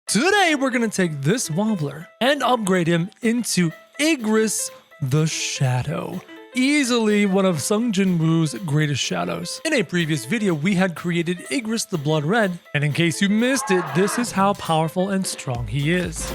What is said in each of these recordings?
Today we're going to take this Wobbler and upgrade him into Igris the Shadow. Easily one of Sung Jin Woo's greatest shadows. In a previous video, we had created Igris the Blood Red, and in case you missed it, this is how powerful and strong he is.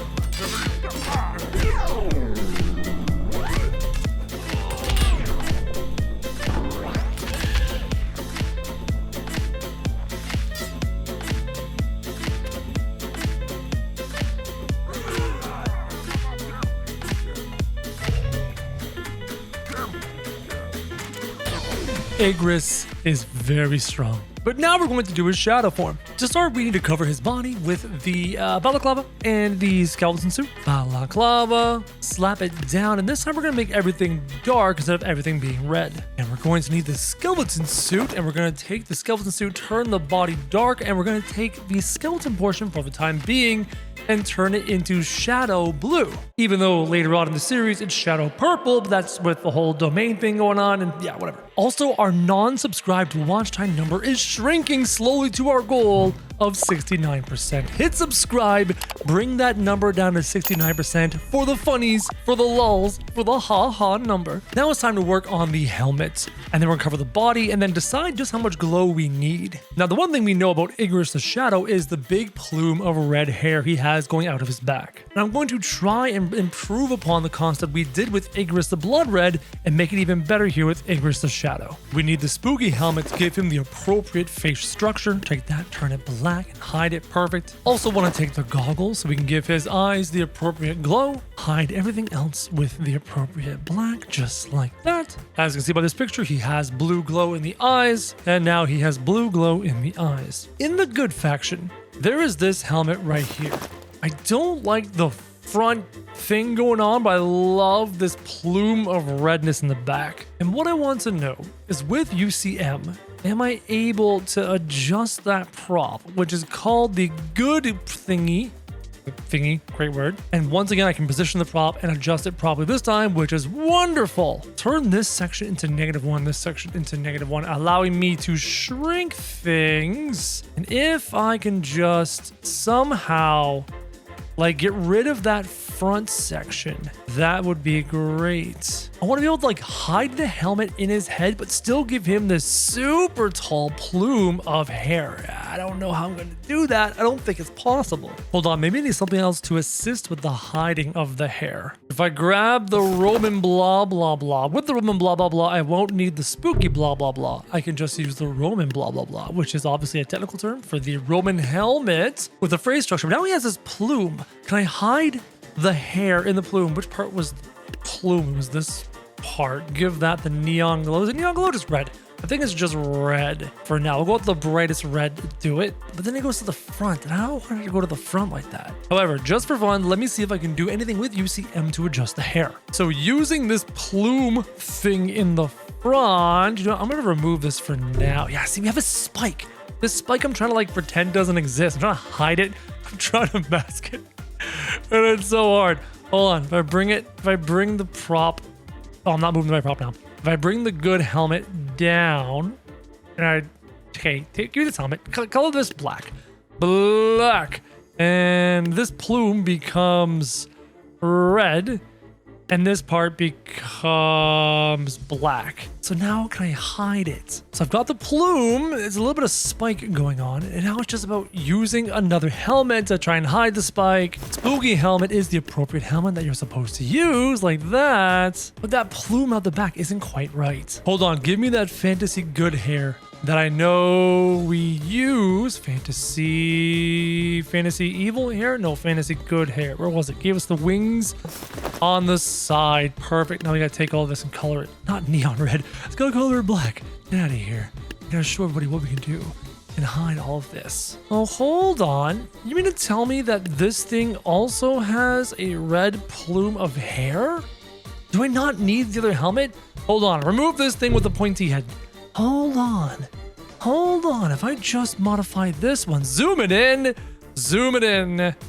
Igris is very strong. But now we're going to do his shadow form. To start, we need to cover his body with the balaclava and the skeleton suit. Balaclava, slap it down, and this time we're going to make everything dark instead of everything being red. And we're going to need the skeleton suit, and we're going to take the skeleton suit, turn the body dark, and we're going to take the skeleton portion for the time being and turn it into shadow blue. Even though later on in the series it's shadow purple, but that's with the whole domain thing going on, and yeah, whatever. Also, our non-subscribed watch time number is shrinking slowly to our goal of 69%. Hit subscribe, bring that number down to 69% for the funnies, for the lulz, for the ha-ha number. Now it's time to work on the helmet, and then we're gonna cover the body and then decide just how much glow we need. Now, the one thing we know about Igris the Shadow is the big plume of red hair he has going out of his back. And I'm going to try and improve upon the concept we did with Igris the Blood Red and make it even better here with Igris the Shadow. We need the spooky helmet to give him the appropriate face structure. Take that, turn it black, and hide it perfect. Also want to take the goggles so we can give his eyes the appropriate glow, hide everything else with the appropriate black, just like that. As you can see by this picture, he has blue glow in the eyes, and now he has blue glow in the eyes. In the good faction, there is this helmet right here. I don't like the front thing going on, but I love this plume of redness in the back. And what I want to know is, with UCM, am I able to adjust that prop, which is called the good thingy, great word. And once again, I can position the prop and adjust it properly this time, which is wonderful. Turn this section into -1, this section into -1, allowing me to shrink things. And if I can just somehow get rid of that front section, that would be great. I want to be able to hide the helmet in his head, but still give him this super tall plume of hair. I don't know how I'm going to do that. I don't think it's possible. Hold on, maybe I need something else to assist with the hiding of the hair. If I grab the Roman blah blah blah, with the Roman blah blah blah, I won't need the spooky blah blah blah. I can just use the Roman blah blah blah, which is obviously a technical term for the Roman helmet with the phrase structure. But now he has this plume. Can I hide the hair in the plume? Which part was plume? It was this part. Give that the neon glow. Is it neon glow or just red? I think it's just red for now. We'll go with the brightest red to do it. But then it goes to the front, and I don't want it to go to the front like that. However, just for fun, let me see if I can do anything with UCM to adjust the hair. So using this plume thing in the front, I'm going to remove this for now. Yeah, see, we have a spike. This spike I'm trying to pretend doesn't exist. I'm trying to hide it. I'm trying to mask it. And it's so hard. Hold on. If I bring the prop. Oh, I'm not moving my prop now. If I bring the good helmet down, and give me this helmet. Color this black. Black. And this plume becomes red. And this part becomes black. So now can I hide it? So I've got the plume. There's a little bit of spike going on. And now it's just about using another helmet to try and hide the spike. Spooky helmet is the appropriate helmet that you're supposed to use, like that. But that plume out the back isn't quite right. Hold on, give me that fantasy good hair that I know we use. Fantasy evil hair? No, fantasy good hair. Where was it? Gave us the wings on the side. Perfect. Now we gotta take all this and color it. Not neon red. Let's go color it black. Get out of here. We gotta show everybody what we can do and hide all of this. Oh, hold on. You mean to tell me that this thing also has a red plume of hair? Do I not need the other helmet? Hold on. Remove this thing with the pointy head. Hold on. If I just modify this one, zoom it in.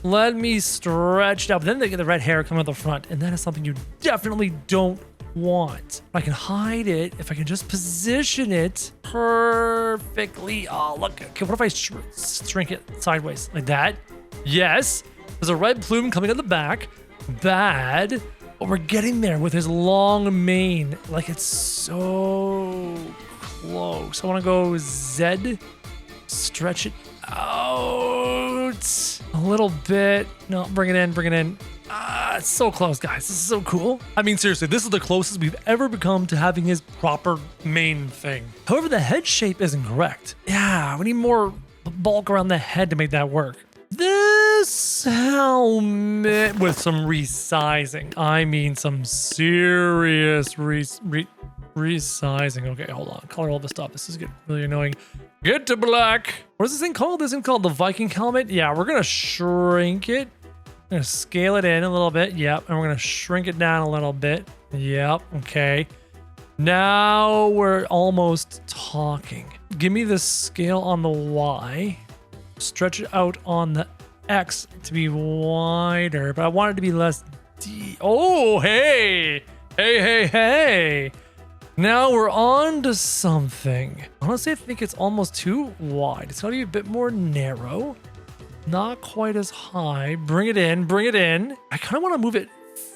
Let me stretch it out. But then they get the red hair coming out the front, and that is something you definitely don't want. I can hide it if I can just position it perfectly. Oh, look. Okay, what if I shrink it sideways like that? Yes. There's a red plume coming at the back. Bad. But we're getting there with his long mane. Like, it's so close. I want to go Z. Stretch it out a little bit. No, bring it in, bring it in. It's so close, guys. This is so cool. I mean, seriously, this is the closest we've ever become to having his proper main thing. However, the head shape isn't correct. Yeah, we need more bulk around the head to make that work. This helmet with some resizing. I mean, some serious resizing. Okay, hold on. Color all this stuff. This is getting really annoying. Get to black. What is this thing called? This thing called the Viking helmet? Yeah, we're going to shrink it. We're going to scale it in a little bit. Yep. And we're going to shrink it down a little bit. Yep. Okay. Now we're almost talking. Give me the scale on the Y. Stretch it out on the X to be wider, but I want it to be less D. Oh, hey. Hey. Now we're on to something. Honestly, I think it's almost too wide. It's got to be a bit more narrow. Not quite as high. Bring it in. Bring it in. I kind of want to move it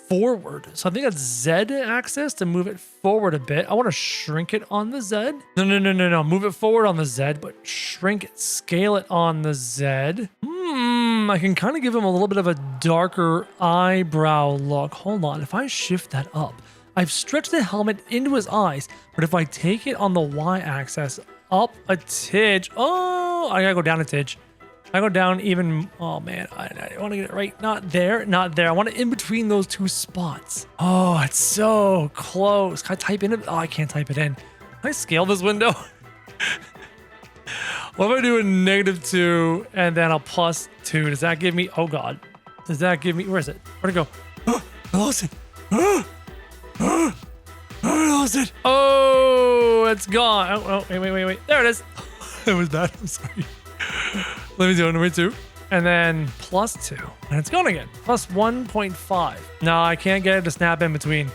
forward. So I think that's Z axis to move it forward a bit. I want to shrink it on the Z. No. Move it forward on the Z, but shrink it, scale it on the Z. I can kind of give him a little bit of a darker eyebrow look. Hold on. If I shift that up, I've stretched the helmet into his eyes, but if I take it on the Y-axis up a tidge, oh, I gotta go down a tidge. I go down even, oh man, I want to get it right. Not there, not there. I want it in between those two spots. Oh, it's so close. Can I type in it? Oh, I can't type it in. Can I scale this window? What if I do a -2 and then a +2? Does that give me, oh God. Does that give me, where is it? Where'd it go? Oh, I lost it. I lost it. Oh, it's gone. Oh, wait. There it is. It was bad. I'm sorry. Let me do number 2. And then +2. And it's gone again. +1.5. No, I can't get it to snap in between.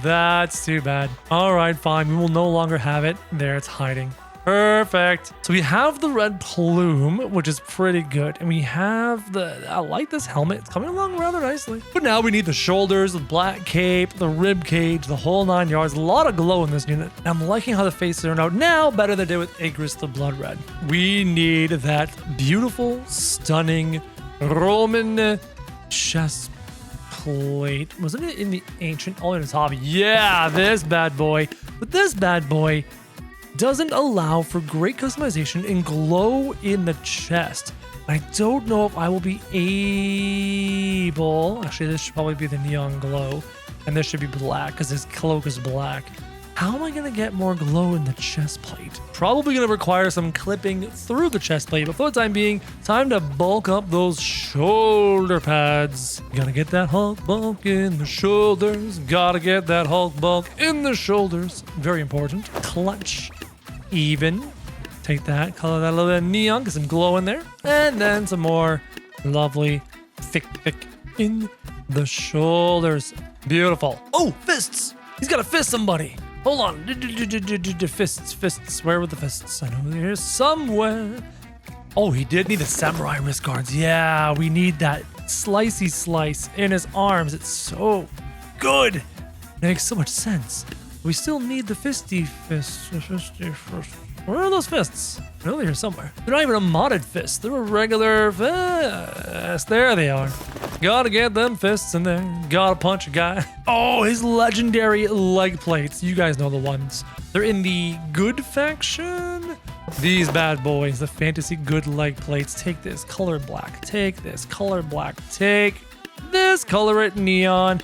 That's too bad. All right, fine. We will no longer have it. There, it's hiding. Perfect. So we have the red plume, which is pretty good. And we have I like this helmet. It's coming along rather nicely. But now we need the shoulders, the black cape, the rib cage, the whole 9 yards. A lot of glow in this unit. And I'm liking how the face turned out now better than they did with Igris the Blood Red. We need that beautiful, stunning Roman chest plate. Wasn't it in the ancient alternate hobby? Yeah, this bad boy. But this bad boy doesn't allow for great customization and glow in the chest. I don't know if I will be able... Actually, this should probably be the neon glow. And this should be black because his cloak is black. How am I going to get more glow in the chest plate? Probably going to require some clipping through the chest plate. But for the time being, time to bulk up those shoulder pads. Gotta get that Hulk bulk in the shoulders. Gotta get that Hulk bulk in the shoulders. Very important. Clutch. Even. Take that, color that a little bit of neon, get some glow in there. And then some more lovely thick in the shoulders. Beautiful. Oh, fists. He's got to fist somebody. Hold on. Fists. Where were the fists? I know they're here somewhere. Oh, he did need the samurai wrist guards. Yeah, we need that slicey slice in his arms. It's so good. It makes so much sense. We still need the fisty fists. Where are those fists? I know they're here somewhere. They're not even a modded fist. They're a regular fist. There they are. Gotta get them fists in there. Gotta punch a guy. Oh, his legendary leg plates. You guys know the ones. They're in the good faction. These bad boys, the fantasy good leg plates. Take this color black. Take this color black. Take this color it neon.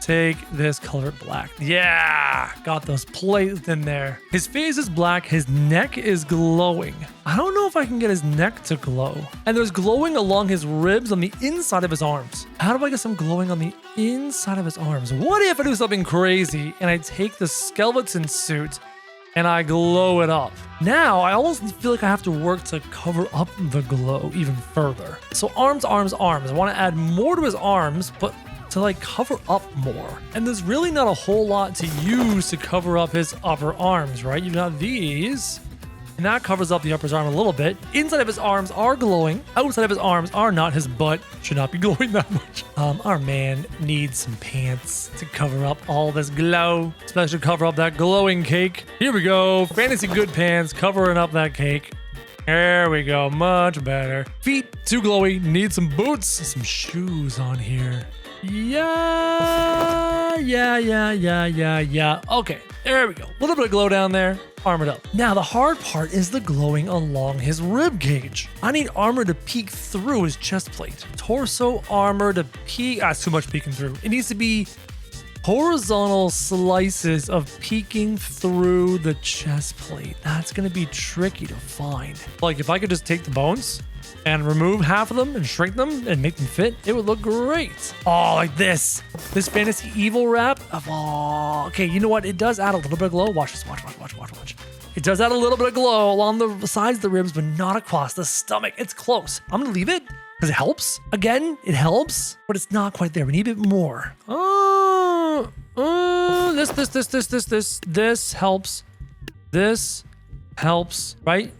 Take this color black. Yeah, got those plates in there. His face is black. His neck is glowing. I don't know if I can get his neck to glow. And there's glowing along his ribs on the inside of his arms. How do I get some glowing on the inside of his arms? What if I do something crazy and I take the skeleton suit and I glow it up? Now, I almost feel like I have to work to cover up the glow even further. So arms. I want to add more to his arms, but to like cover up more. And there's really not a whole lot to use to cover up his upper arms, right? You've got these And that covers up the upper arm a little bit. Inside of his arms are glowing. Outside of his arms are not. His butt should not be glowing that much. Our man needs some pants to cover up all this glow, especially cover up that glowing cake. Here we go. Fantasy good pants covering up that cake. There we go. Much better. Feet too glowy. Need some boots, some shoes on here. Yeah. Okay, there we go. A little bit of glow down there. Armored up. Now the hard part is the glowing along his rib cage. I need armor to peek through his chest plate. Torso armor to peek. It's too much peeking through. It needs to be horizontal slices of peeking through the chest plate. That's gonna be tricky to find. Like if I could just take the bones and remove half of them and shrink them and make them fit, it would look great. Oh, like this fantasy evil wrap. Oh, okay, you know what? It does add a little bit of glow. Watch this, watch. It does add a little bit of glow along the sides of the ribs, but not across the stomach. It's close. I'm gonna leave it because it helps. Again, it helps, but it's not quite there. We need a bit more. This helps. This helps, right?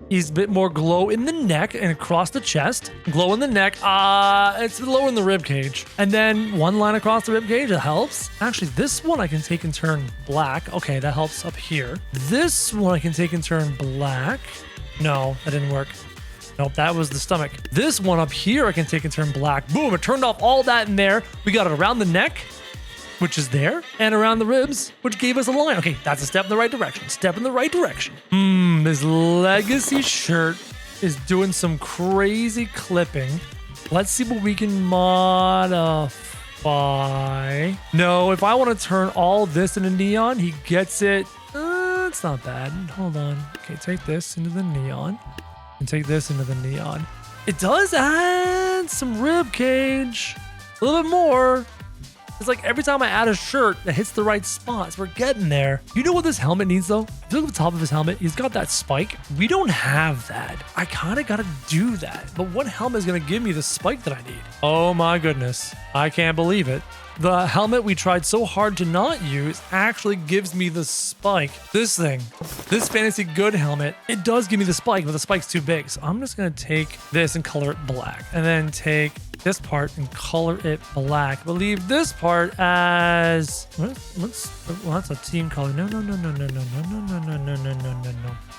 He's a bit more glow in the neck and across the chest. Glow in the neck. It's low in the rib cage. And then one line across the rib cage, it helps. Actually, this one I can take and turn black. Okay, that helps up here. This one I can take and turn black. No, that didn't work. Nope, that was the stomach. This one up here I can take and turn black. Boom, it turned off all that in there. We got it around the neck, which is there, and around the ribs, which gave us a line. Okay, that's a step in the right direction. Step in the right direction. This legacy shirt is doing some crazy clipping. Let's see what we can modify. No, if I want to turn all this into neon, he gets it. It's not bad. Hold on. Okay, take this into the neon and take this into the neon. It does add some rib cage. A little bit more. It's like every time I add a shirt that hits the right spots, we're getting there. You know what this helmet needs though? If you look at the top of his helmet, he's got that spike. We don't have that. I kind of got to do that. But what helmet is going to give me the spike that I need? Oh my goodness. I can't believe it. The helmet we tried so hard to not use actually gives me the spike. This thing, this fantasy good helmet, it does give me the spike, but the spike's too big. So I'm just going to take this and color it black, and then take this part and color it black, but leave this part as well, that's a team color. No.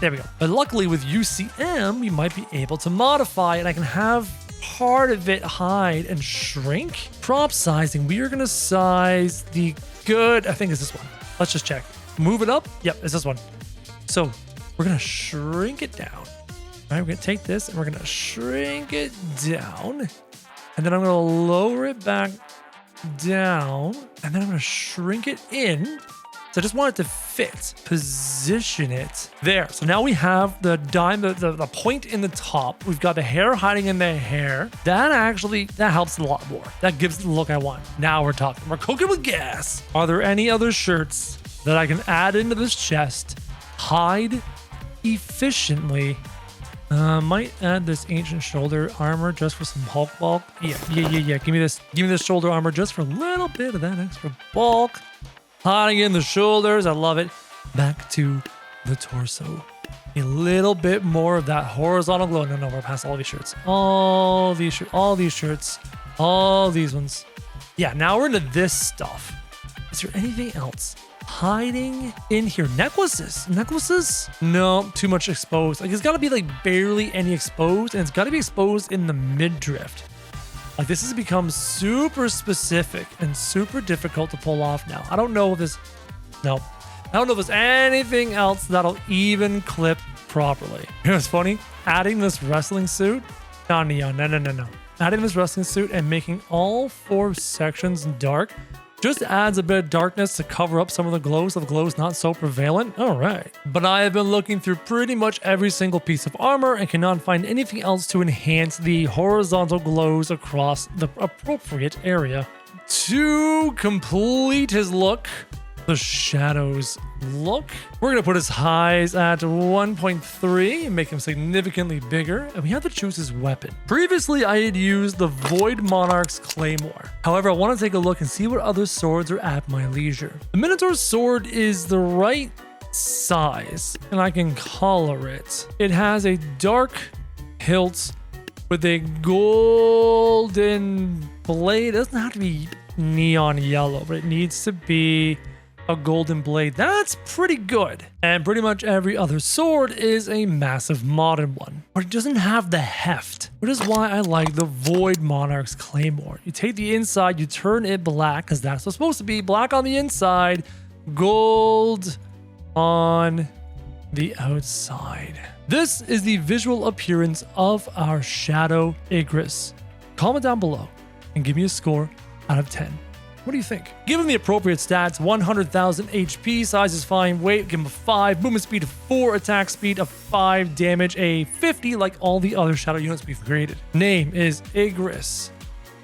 There we go. But luckily with UCM, we might be able to modify, and I can have part of it hide and shrink. Prop sizing, we are going to size the good, I think it's this one. Let's just check. Move it up. Yep, it's this one. So we're going to shrink it down. All right, we're going to take this and we're going to shrink it down. And then I'm going to lower it back down. And then I'm going to shrink it in. So I just want it to fit. Position it there. So now we have the the point in the top. We've got the hair hiding in the hair. That helps a lot more. That gives the look I want. Now we're talking. We're cooking with gas. Are there any other shirts that I can add into this chest? Hide efficiently. Might add this ancient shoulder armor just for some Hulk bulk. Yeah. Give me this shoulder armor just for a little bit of that extra bulk. Hiding in the shoulders. I love it. Back to the torso. A little bit more of that horizontal glow. No, we're past all these shirts. All these shirts. All these ones. Yeah, now we're into this stuff. Is there anything else hiding in here? Necklaces? No, too much exposed. Like, it's got to be like barely any exposed, and it's got to be exposed in the midriff. Like, this has become super specific and super difficult to pull off now. I don't know if there's anything else that'll even clip properly. You know what's funny? Adding this wrestling suit. No. Adding this wrestling suit and making all 4 sections dark just adds a bit of darkness to cover up some of the glows so the glow is not so prevalent. All right. But I have been looking through pretty much every single piece of armor and cannot find anything else to enhance the horizontal glows across the appropriate area. To complete his look, the shadows look, we're going to put his highs at 1.3 and make him significantly bigger, and we have to choose his weapon. Previously, I had used the Void Monarch's Claymore. However, I want to take a look and see what other swords are at my leisure. The Minotaur's sword is the right size, and I can color it. It has a dark hilt with a golden blade. It doesn't have to be neon yellow, but it needs to be a golden blade. That's pretty good. And pretty much every other sword is a massive modern one, but it doesn't have the heft, which is why I like the Void Monarch's Claymore. You take the inside, you turn it black, because that's what's supposed to be, black on the inside, gold on the outside. This is the visual appearance of our Shadow Igris. Comment down below and give me a score out of 10. What do you think? Given the appropriate stats, 100,000 HP, size is fine, weight, give him a 5, movement speed of 4, attack speed of 5, damage a 50 like all the other Shadow units we've created. Name is Igris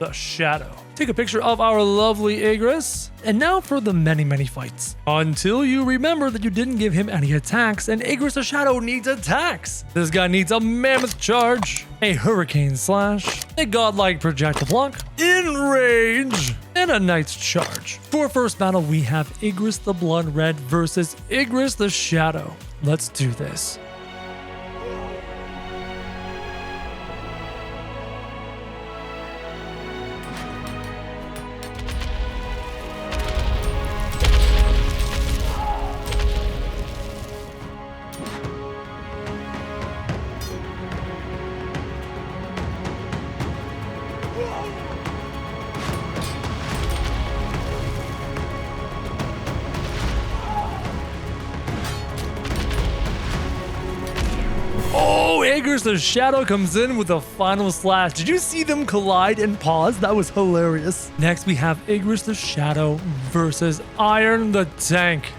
the Shadow. Take a picture of our lovely Igris. And now for the many fights. Until you remember that you didn't give him any attacks, and Igris the Shadow needs attacks. This guy needs a mammoth charge, a hurricane slash, a godlike projectile block, enrage, and a knight's charge. For first battle, we have Igris the Blood Red versus Igris the Shadow. Let's do this. Igris the Shadow comes in with a final slash. Did you see them collide and pause? That was hilarious. Next, we have Igris the Shadow versus Iron the Tank.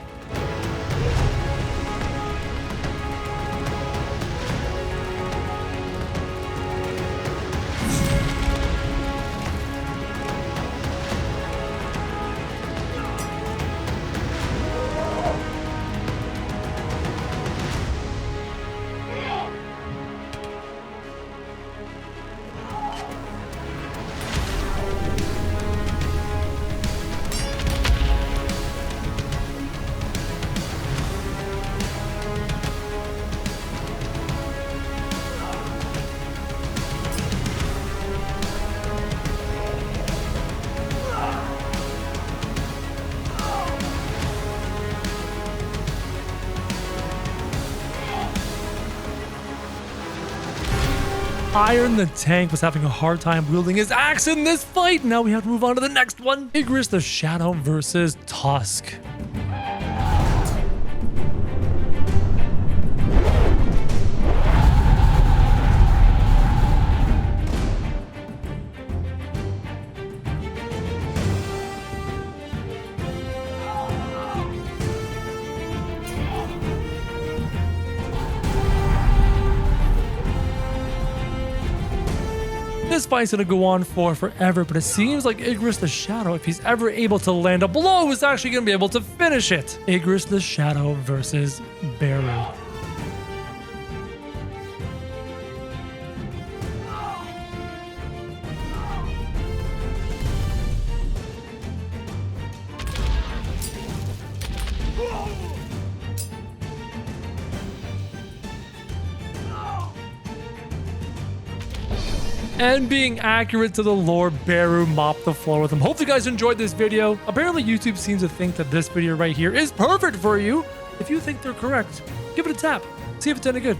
Iron the Tank was having a hard time wielding his axe in this fight. Now we have to move on to the next one. Igris the Shadow versus Tusk. This fight's gonna go on for forever, but it seems like Igris the Shadow, if he's ever able to land a blow, is actually gonna be able to finish it. Igris the Shadow versus Beru. And being accurate to the lore, Beru mopped the floor with him. Hope you guys enjoyed this video. Apparently YouTube seems to think that this video right here is perfect for you. If you think they're correct, give it a tap. See if it's any good.